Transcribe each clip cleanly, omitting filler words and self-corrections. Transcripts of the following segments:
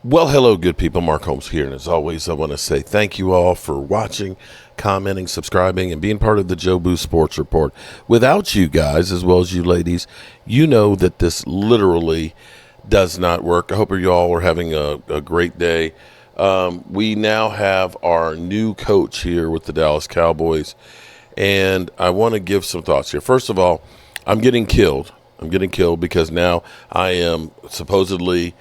Well, hello, good people. Mark Holmes here. And as always, I want to say thank you all for watching, commenting, subscribing, and being part of the Joe Boo Sports Report. Without you guys, as well as you ladies, you know that this literally does not work. I hope you all are having a great day. We now have our new coach here with the Dallas Cowboys, and I want to give some thoughts here. First of all, I'm getting killed. Because now I am supposedly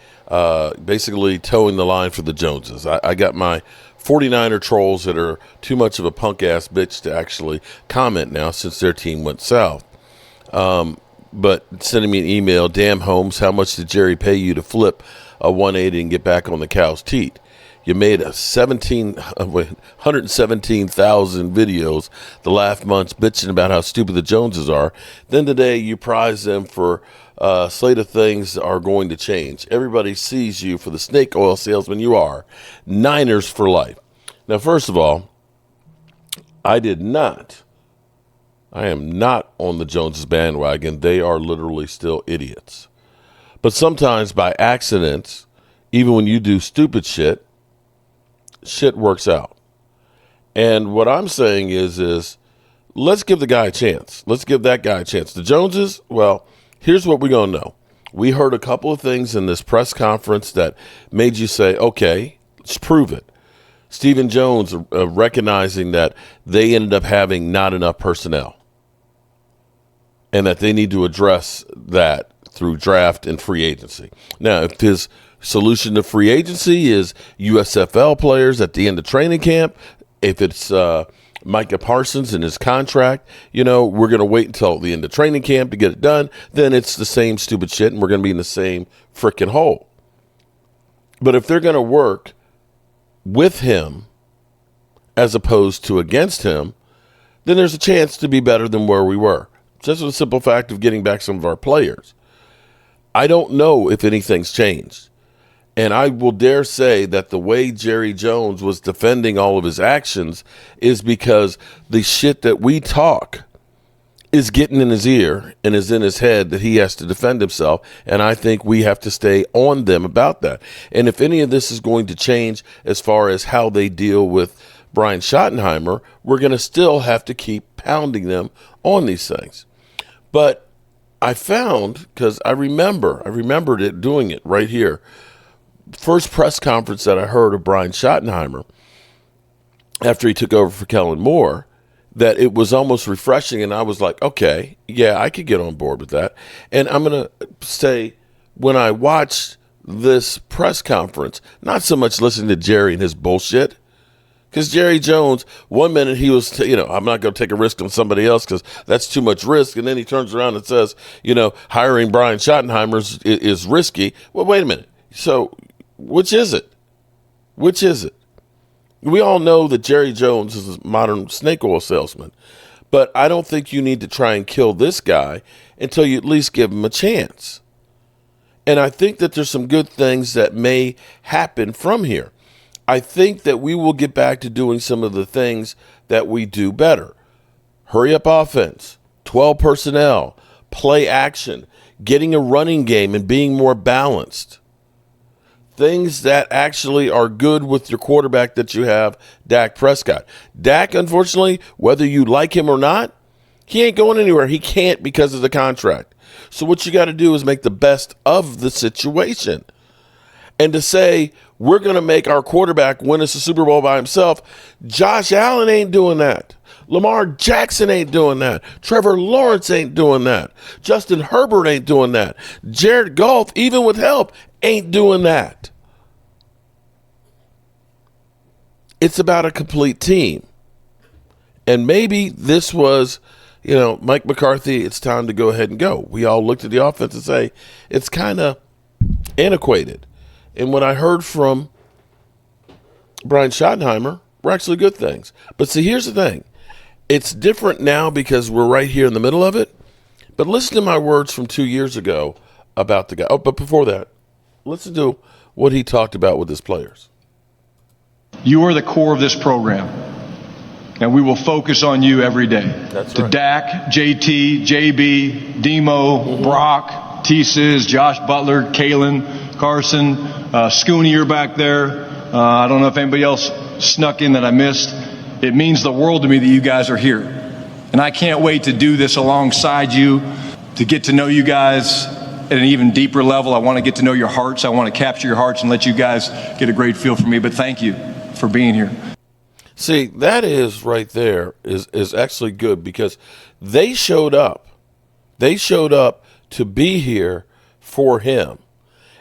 basically towing the line for the Joneses. I got my 49er trolls that are too much of a punk-ass bitch to actually comment now since their team went south. But sending me an email, damn Holmes, how much did Jerry pay you to flip a 180 and get back on the cow's teat? You made 117,000 videos the last months bitching about how stupid the Joneses are. Then today you prize them for a slate of things that are going to change. Everybody sees you for the snake oil salesman you are. Niners for life. Now, first of all, I am not on the Joneses bandwagon. They are literally still idiots. But sometimes by accident, even when you do stupid shit works out. And what I'm saying is let's give the guy a chance. Let's give that guy a chance. The Joneses, well, here's what we're going to know. We heard a couple of things in this press conference that made you say, okay, let's prove it. Stephen Jones recognizing that they ended up having not enough personnel and that they need to address that through draft and free agency. Now, if his solution to free agency is USFL players at the end of training camp, if it's Micah Parsons and his contract, we're going to wait until the end of training camp to get it done, then it's the same stupid shit and we're going to be in the same frickin' hole. But if they're going to work with him as opposed to against him, then there's a chance to be better than where we were. Just the simple fact of getting back some of our players. I don't know if anything's changed. And I will dare say that the way Jerry Jones was defending all of his actions is because the shit that we talk is getting in his ear and is in his head that he has to defend himself. And I think we have to stay on them about that. And if any of this is going to change as far as how they deal with Brian Schottenheimer, we're going to still have to keep pounding them on these things. But I found, because I remembered it doing it right here, first press conference that I heard of Brian Schottenheimer after he took over for Kellen Moore, that it was almost refreshing, and I was like, okay, yeah, I could get on board with that. And I'm going to say, when I watched this press conference, not so much listening to Jerry and his bullshit, because Jerry Jones, one minute he was, I'm not going to take a risk on somebody else because that's too much risk. And then he turns around and says, hiring Brian Schottenheimer is risky. Well, wait a minute. So which is it? We all know that Jerry Jones is a modern snake oil salesman, but I don't think you need to try and kill this guy until you at least give him a chance. And I think that there's some good things that may happen from here. I think that we will get back to doing some of the things that we do better. Hurry up offense, 12 personnel, play action, getting a running game and being more balanced. Things that actually are good with your quarterback that you have, Dak Prescott. Dak, unfortunately, whether you like him or not, he ain't going anywhere. He can't because of the contract. So what you got to do is make the best of the situation. And to say we're going to make our quarterback win us a Super Bowl by himself, Josh Allen ain't doing that. Lamar Jackson ain't doing that. Trevor Lawrence ain't doing that. Justin Herbert ain't doing that. Jared Goff, even with help, ain't doing that. It's about a complete team. And maybe this was, Mike McCarthy, it's time to go ahead and go. We all looked at the offense and say, it's kind of antiquated. And what I heard from Brian Schottenheimer were actually good things. But see, here's the thing. It's different now because we're right here in the middle of it. But listen to my words from 2 years ago about the guy. Oh, but before that, listen to what he talked about with his players. You are the core of this program, and we will focus on you every day. That's to right. Dak, JT, JB, Demo, Brock, T-Sizz, Josh Butler, Kalen, Carson, Scooney, you're back there. I don't know if anybody else snuck in that I missed. It means the world to me that you guys are here. And I can't wait to do this alongside you, to get to know you guys at an even deeper level. I want to get to know your hearts. I want to capture your hearts and let you guys get a great feel for me. But thank you for being here. See, that is right there is actually good because they showed up. They showed up to be here for him.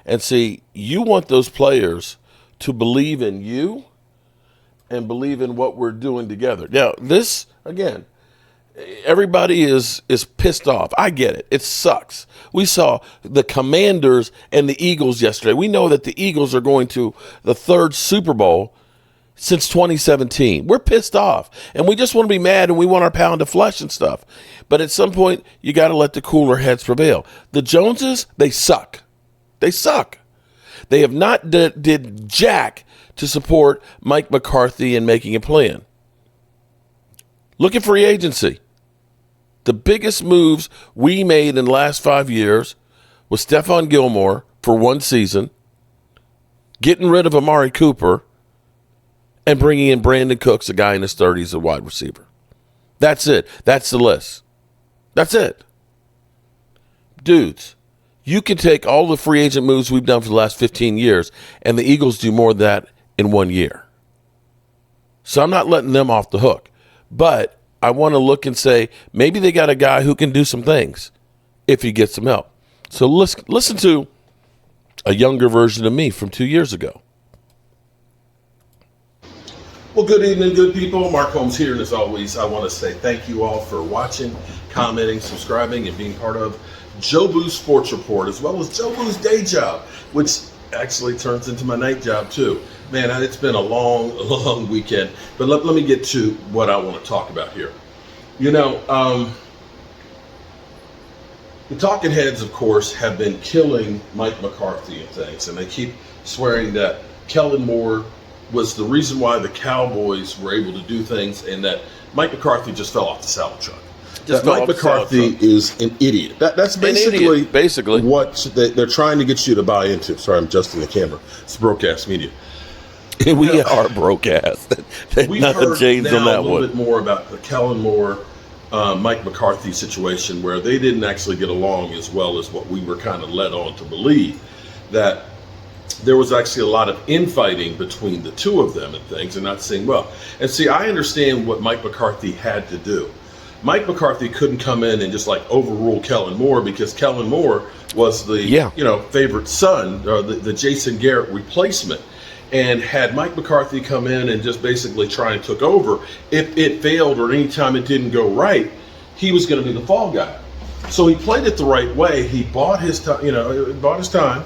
And see, you want those players to believe in you and believe in what we're doing together. Now, this, again, everybody is pissed off. I get it. It sucks. We saw the Commanders and the Eagles yesterday. We know that the Eagles are going to the third Super Bowl since 2017. We're pissed off, and we just want to be mad, and we want our pound of flesh and stuff. But at some point, you got to let the cooler heads prevail. The Joneses, they suck. They suck. They have not did jack to support Mike McCarthy in making a plan. Look at free agency. The biggest moves we made in the last 5 years was Stephon Gilmore for 1 season, getting rid of Amari Cooper, and bringing in Brandon Cooks, a guy in his 30s, a wide receiver. That's it. That's the list. That's it. Dudes, you can take all the free agent moves we've done for the last 15 years, and the Eagles do more than that in 1 year. So I'm not letting them off the hook. But I want to look and say, maybe they got a guy who can do some things if he gets some help. So listen to a younger version of me from 2 years ago. Well, good evening, good people. Mark Holmes here, and as always, I want to say thank you all for watching, commenting, subscribing, and being part of Joe Boo's Sports Report, as well as Joe Boo's day job, which actually turns into my night job too. Man, it's been a long weekend, but let me get to what I want to talk about here. You know, the talking heads, of course, have been killing Mike McCarthy and things, and they keep swearing that Kellen Moore was the reason why the Cowboys were able to do things, and that Mike McCarthy just fell off the salad truck. Mike McCarthy is an idiot. That's basically what they're trying to get you to buy into. Sorry, I'm adjusting the camera. It's broadcast media. We are broadcast. We've Nothing heard changed now on that a little one. bit more about the Kellen Moore, Mike McCarthy situation, where they didn't actually get along as well as what we were kind of led on to believe. That there was actually a lot of infighting between the two of them and things, and not seeing well. And see, I understand what Mike McCarthy had to do. Mike McCarthy couldn't come in and just like overrule Kellen Moore, because Kellen Moore was the favorite son, or the Jason Garrett replacement. And had Mike McCarthy come in and just basically try and took over, if it failed or anytime it didn't go right, he was going to be the fall guy. So he played it the right way. He bought his time,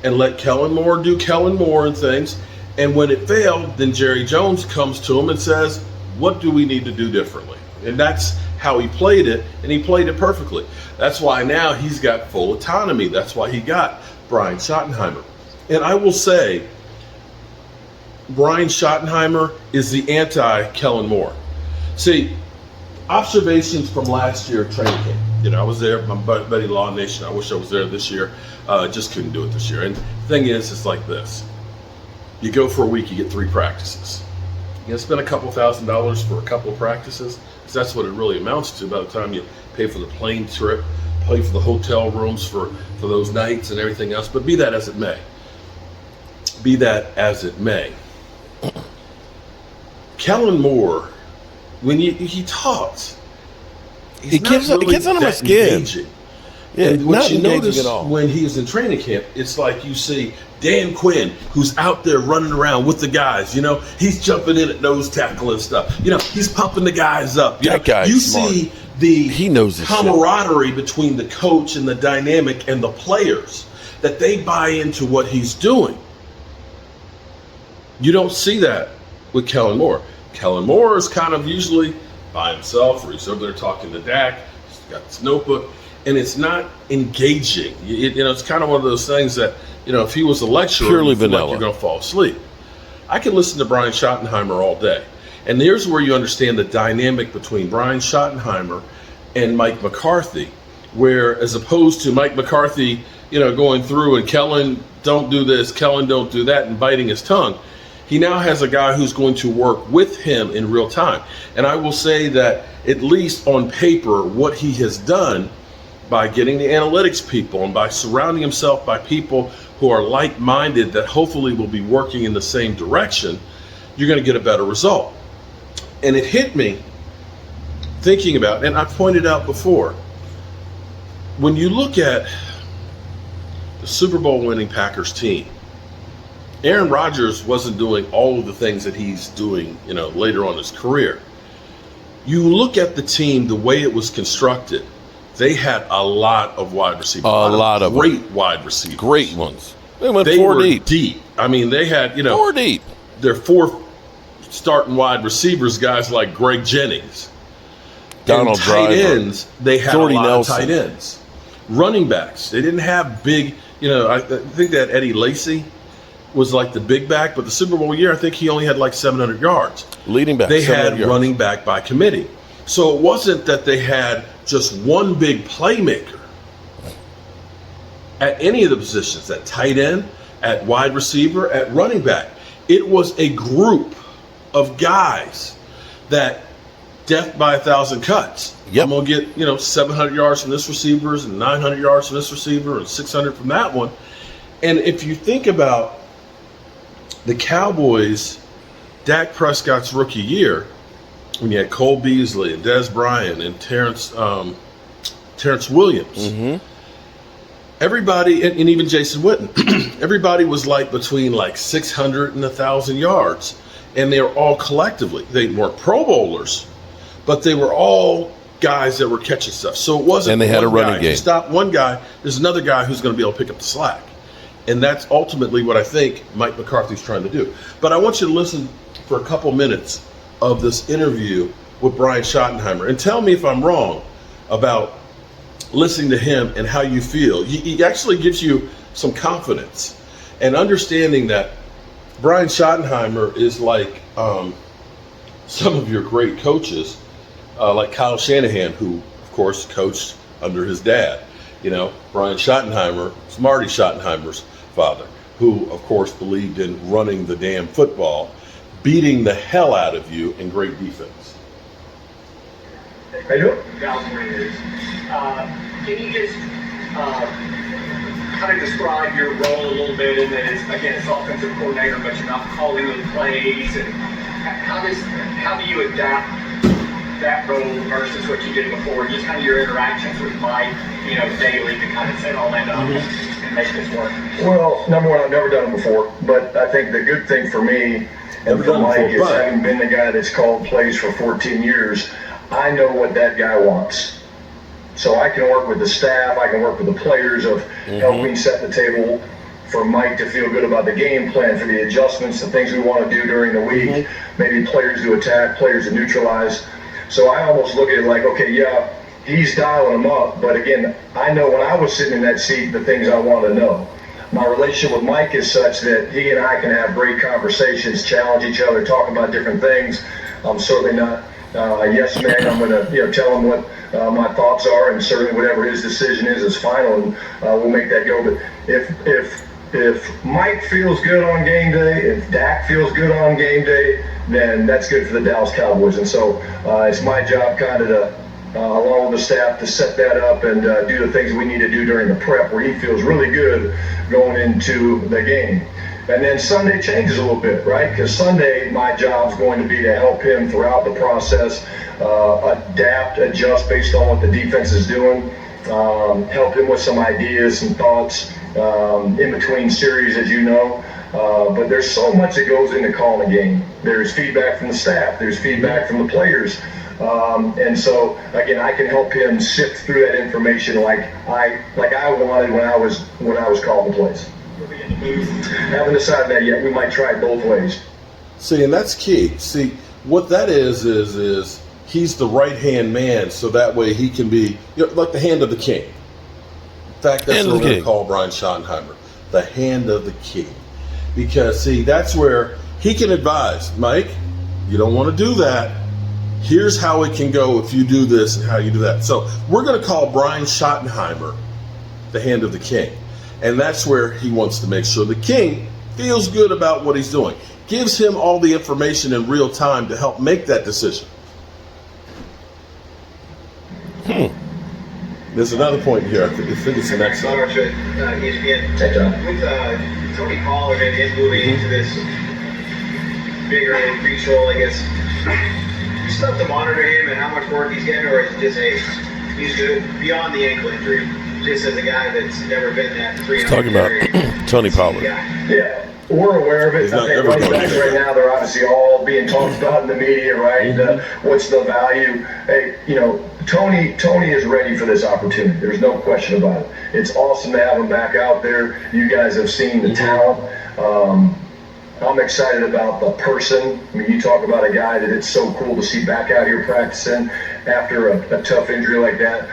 and let Kellen Moore do Kellen Moore and things. And when it failed, then Jerry Jones comes to him and says, what do we need to do differently? And that's how he played it, and he played it perfectly. That's why now he's got full autonomy. That's why he got Brian Schottenheimer. And I will say, Brian Schottenheimer is the anti-Kellen Moore. See, observations from last year training camp. You know, I was there, my buddy Law Nation. I wish I was there this year. Just couldn't do it this year. And the thing is, it's like this. You go for a week, you get 3 practices. You spend a couple $1,000s for a couple of practices, because that's what it really amounts to by the time you pay for the plane trip, pay for the hotel rooms for those nights and everything else. But be that as it may. Be that as it may. Kellen Moore, when he talks, It gets under my skin. Engaging. Yeah, and what not you engaging notice at all. when he's in training camp, it's like you see Dan Quinn, who's out there running around with the guys. You know, he's jumping in at nose tackle and stuff. You know, he's pumping the guys up. You see He knows his camaraderie between the coach and the dynamic and the players, that they buy into what he's doing. You don't see that with Kellen Moore. Kellen Moore is kind of usually by himself, or he's over there talking to Dak. He's got this notebook, and it's not engaging. It's kind of one of those things that, if he was a lecturer, purely you feel vanilla, like you're going to fall asleep. I could listen to Brian Schottenheimer all day, and here's where you understand the dynamic between Brian Schottenheimer and Mike McCarthy, where as opposed to Mike McCarthy, going through and Kellen, don't do this, Kellen, don't do that, and biting his tongue, he now has a guy who's going to work with him in real time. And I will say that at least on paper, what he has done by getting the analytics people and by surrounding himself by people who are like-minded that hopefully will be working in the same direction, you're going to get a better result. And it hit me thinking about, and I pointed out before, when you look at the Super Bowl winning Packers team, Aaron Rodgers wasn't doing all of the things that he's doing, later on in his career. You look at the team, the way it was constructed, they had a lot of wide receivers. A lot of great wide receivers. Great ones. They went They four were deep. deep. I mean, they had, Four deep. their 4 starting wide receivers, guys like Greg Jennings. Donald and tight Driver. ends, they had Jordy a lot Nelson. of tight ends. Running backs, they didn't have big, I think that Eddie Lacy was like the big back, but the Super Bowl year, I think he only had like 700 yards. Leading back. They 700 had yards. running back by committee. So it wasn't that they had just one big playmaker at any of the positions, at tight end, at wide receiver, at running back. It was a group of guys that death by 1,000 cuts. Yep. I'm going to get, 700 yards from this receiver and 900 yards from this receiver and 600 from that one. And if you think about the Cowboys, Dak Prescott's rookie year, when you had Cole Beasley and Dez Bryant and Terrence Williams, Mm-hmm. everybody, and even Jason Witten, everybody was like between like 600 and 1,000 yards. And they were all collectively, they weren't Pro Bowlers, but they were all guys that were catching stuff. So it wasn't And they had one a running guy. If game. you stop one guy, there's another guy who's going to be able to pick up the slack. And that's ultimately what I think Mike McCarthy's trying to do. But I want you to listen for a couple minutes of this interview with Brian Schottenheimer and tell me if I'm wrong about listening to him and how you feel. He actually gives you some confidence and understanding that Brian Schottenheimer is like some of your great coaches, like Kyle Shanahan, who, of course, coached under his dad. Brian Schottenheimer is Marty Schottenheimer's father, who, of course, believed in running the damn football, beating the hell out of you, and great defense. How you doing? Can you just kind of describe your role a little bit? And then it's offensive coordinator, but you're not calling the plays. And how do you adapt that role versus what you did before? Just kind of your interactions with Mike, daily to kind of set all that up and make this work. Well, number one, I've never done it before, but I think the good thing for me and for Mike is having been the guy that's called plays for 14 years, I know what that guy wants. So I can work with the staff, I can work with the players of helping set the table for Mike to feel good about the game plan, for the adjustments, the things we want to do during the week, maybe players to attack, players to neutralize. So I almost look at it like, okay, yeah, he's dialing them up, but again, I know when I was sitting in that seat, the things I want to know. My relationship with Mike is such that he and I can have great conversations, challenge each other, talk about different things. I'm certainly not a yes man. I'm going to tell him what my thoughts are, and certainly whatever his decision is final, and we'll make that go. But if Mike feels good on game day, if Dak feels good on game day, then that's good for the Dallas Cowboys. And so it's my job kind of to, along with the staff, to set that up and do the things we need to do during the prep where he feels really good going into the game. And then Sunday changes a little bit, right? Because Sunday, my job is going to be to help him throughout the process, adapt, adjust based on what the defense is doing, help him with some ideas, some thoughts in between series, as you know. But there's so much that goes into calling a game. There's feedback from the staff. There's feedback from the players. And so, again, I can help him sift through that information like I wanted when I was calling the plays. Haven't decided that yet. We might try it both ways. See, and that's key. See, what that is he's the right-hand man, so that way he can be like the hand of the king. In fact, that's what we're going to call Brian Schottenheimer, the hand of the king. Because, see, that's where he can advise, Mike, you don't want to do that. Here's how it can go if you do this and how you do that. So we're going to call Brian Schottenheimer the hand of the king. And that's where he wants to make sure the king feels good about what he's doing. Gives him all the information in real time to help make that decision. There's another point here. I think it's the next one. With Tony Pollard and his moving into this bigger increased role, I guess, you still have to monitor him and how much work he's getting, or is it just, hey, he's good beyond the ankle injury, just as a guy that's never been that 300. Talking about Tony Pollard. Yeah, we're aware of it. I think running backs right now, they're obviously all being talked about in the media, right? What's the value? Hey, Tony is ready for this opportunity. There's no question about it. It's awesome to have him back out there. You guys have seen the talent. I'm excited about the person. I mean, you talk about a guy that it's so cool to see back out here practicing after a tough injury like that.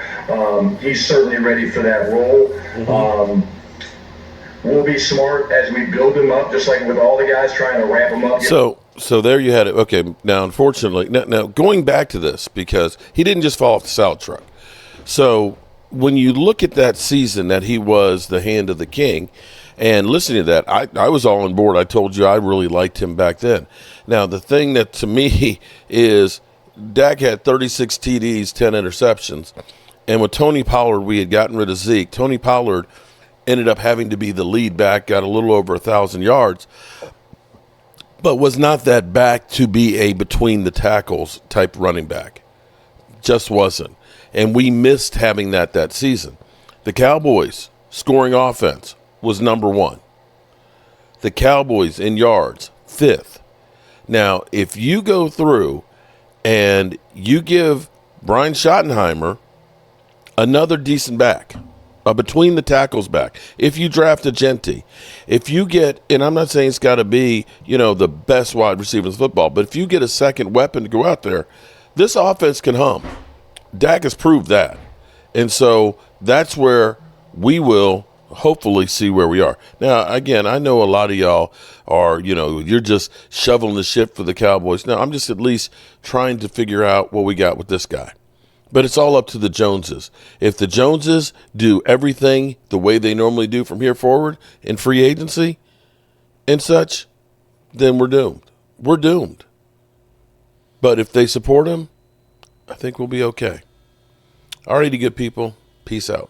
He's certainly ready for that role. We'll be smart as we build him up, just like with all the guys trying to ramp him up. So there you had it. Okay, now unfortunately, now going back to this, because he didn't just fall off the salad truck. So when you look at that season that he was the hand of the king, and listening to that, I was all on board. I told you I really liked him back then. Now, the thing that to me is Dak had 36 TDs, 10 interceptions. And with Tony Pollard, we had gotten rid of Zeke. Tony Pollard ended up having to be the lead back, got a little over 1,000 yards, but was not that back to be a between the tackles type running back. Just wasn't. And we missed having that season. The Cowboys scoring offense was number 1. The Cowboys in yards, 5th. Now, if you go through and you give Brian Schottenheimer another decent back, a between the tackles back, if you draft a Genti, if you get, and I'm not saying it's got to be, the best wide receiver in football, but if you get a second weapon to go out there, this offense can hum. Dak has proved that. And so that's where we will hopefully see where we are. Now, again, I know a lot of y'all are, you're just shoveling the shit for the Cowboys. Now, I'm just at least trying to figure out what we got with this guy. But it's all up to the Joneses. If the Joneses do everything the way they normally do from here forward in free agency and such, then we're doomed. We're doomed. But if they support him, I think we'll be okay. All righty, good people. Peace out.